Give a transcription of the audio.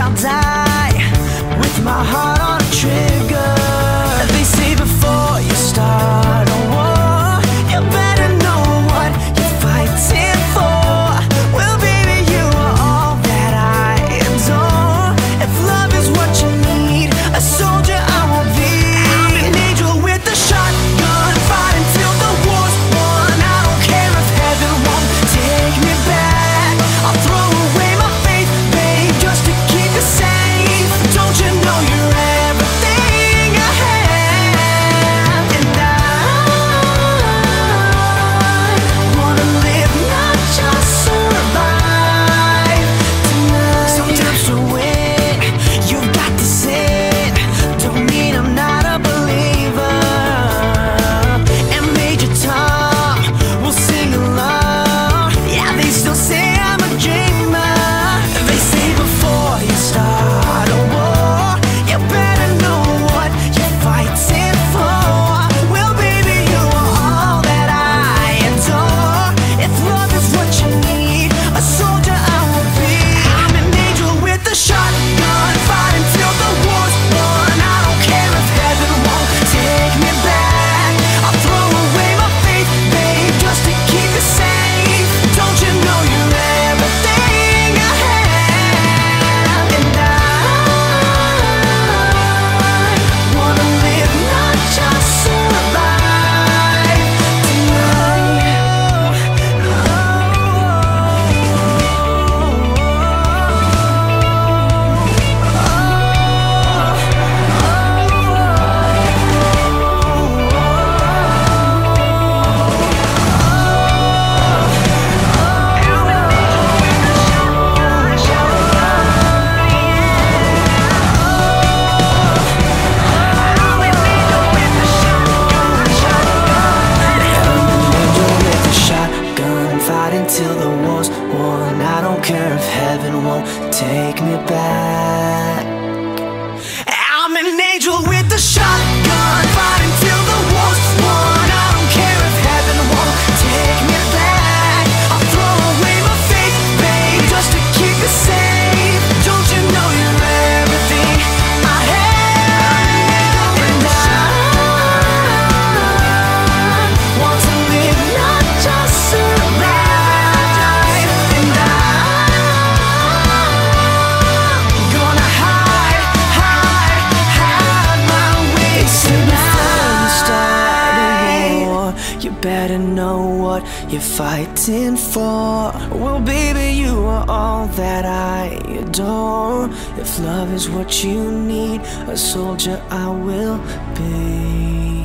I'll die with my heart on a trigger. They say before you start a war, you better know what you're fighting for. Well, baby, you are all that I adore. If love is what you need, a soldier I will be. I'm an angel with a shotgun, fighting till the war's won. I don't care if heaven won't take me back. I'll throw away my faith, babe, just to keep you safe. Don't you know you're everything I have? And I wanna live, not just survive tonight. Sometimes to win, you've got to sin. Don't mean I'm not a believer. And Major Tom will sing along. Yeah, they still say I'm a dreamer. They say before you start a war, you better know what you're fighting for. Well, baby, you are all that I adore. If love is what you need, a soldier I will be. I'm an angel with a shotgun, fighting till the war's won. I don't care if heaven won't take me back. I'll throw away my faith, babe, just to keep you safe. Don't you know you're everything I have? And I wanna live, not just survive tonight. Fighting till the war's won. I don't care if heaven won't take me back. I'm an angel with a shotgun, fighting till the war's won. I don't care if heaven won't take me back. I'll throw away my faith, babe, just to keep you safe. Don't you know you're everything I have? And I want to live, not just survive. And I'm gonna hide my ways tonight. You better know what you're fighting for. Well, baby, you are all that I adore. If love is what you need, a soldier I will be.